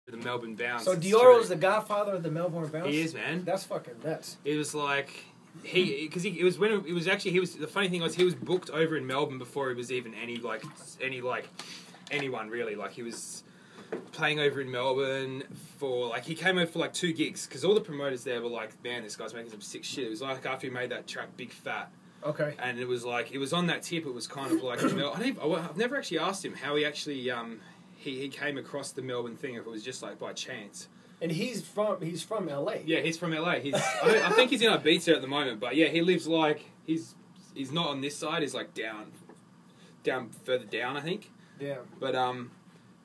The Melbourne Bounce. So Dioro's the Godfather of the Melbourne Bounce. He is, man. That's fucking nuts. It was like it was when it was actually the funny thing was he was booked over in Melbourne before he was even anyone really. Like he was playing over in Melbourne for he came over for like 2 gigs because all the promoters there were like, man, this guy's making some sick shit. It was like after he made that track Big Fat. Okay. And it was like it was on that tip. It was kind of like I've never actually asked him how he actually he came across the Melbourne thing, if it was just like by chance. And he's from LA. Yeah, he's from LA. I think he's in Ibiza at the moment, but yeah, he lives like he's not on this side. He's like down further down, I think. Yeah. But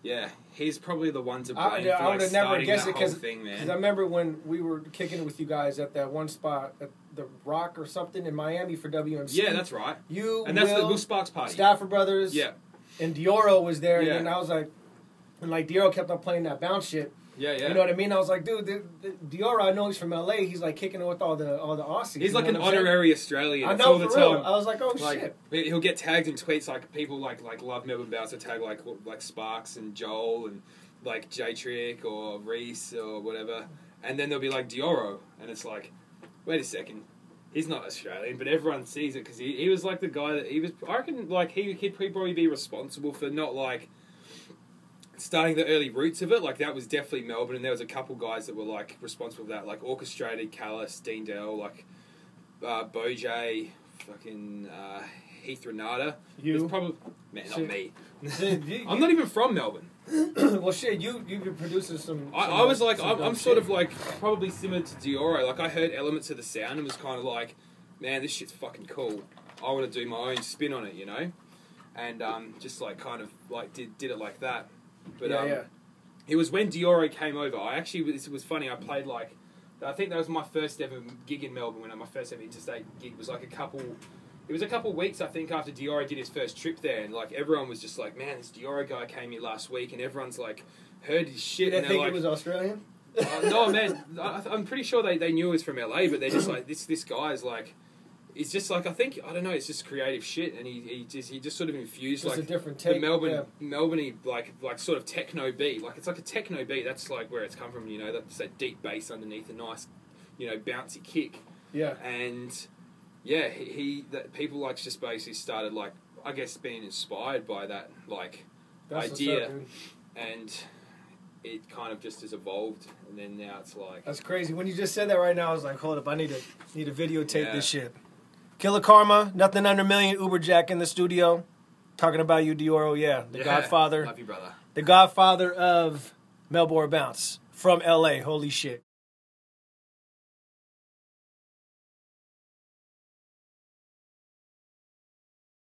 yeah, he's probably the one to blame I for would have never guessed it because I remember when we were kicking it with you guys at that one spot at the Rock or something in Miami for WMC. Yeah, that's right. That's the Will Sparks party. Stafford Brothers. Yeah. And Dioro was there, yeah. and then I was like, Dioro kept on playing that bounce shit. Yeah, yeah. You know what I mean? I was like, dude, Dioro, I know he's from LA. He's like kicking it with all the Aussies. He's like an honorary Australian. I know, all the for real. I was like, oh shit. He'll get tagged in tweets like people like love Melbourne Bounce to tag like Sparks and Joel and like J Trick or Reese or whatever, and then they'll be like Dioro, and it's like, wait a second. He's not Australian, but everyone sees it because he was like the guy that he was. I reckon like he'd probably be responsible for not like starting the early roots of it. Like that was definitely Melbourne, and there was a couple guys that were like responsible for that, like Orchestrated, Callis, Dean Dell, like Boj, fucking Heath Renata. You probably not me. I'm not even from Melbourne. Well, shit, you could produce some. I was like, I'm sort of like probably similar to Dioro. Like I heard elements of the sound and was kind of like, man, this shit's fucking cool. I want to do my own spin on it, you know, and just like kind of like did it like that. But it was when Dioro came over. It was funny. I played I think that was my first ever gig in Melbourne. When my first ever interstate gig was like It was a couple of weeks, I think, after Dioro did his first trip there, and like everyone was just like, "Man, this Dioro guy came here last week," and everyone's like heard his shit. Did and they think it was Australian? No, man. I'm pretty sure they knew it was from LA, but they're just like this guy's like. It's just like I don't know. It's just creative shit, and he just sort of infused just like a different take, the Melbourne like sort of techno beat. Like it's like a techno beat. That's like where it's come from. You know, that's that deep bass underneath a nice, bouncy kick. Yeah. And yeah, that people like just basically started like I guess being inspired by that that's idea, and it kind of just has evolved. And then now it's like that's crazy. When you just said that right now, I was like, hold up, I need to videotape this shit. Killa Karma, nothing under million, Uberjak'd in the studio. Talking about you, Dioro, the Godfather. Love you, brother. The Godfather of Melbourne Bounce from LA, holy shit.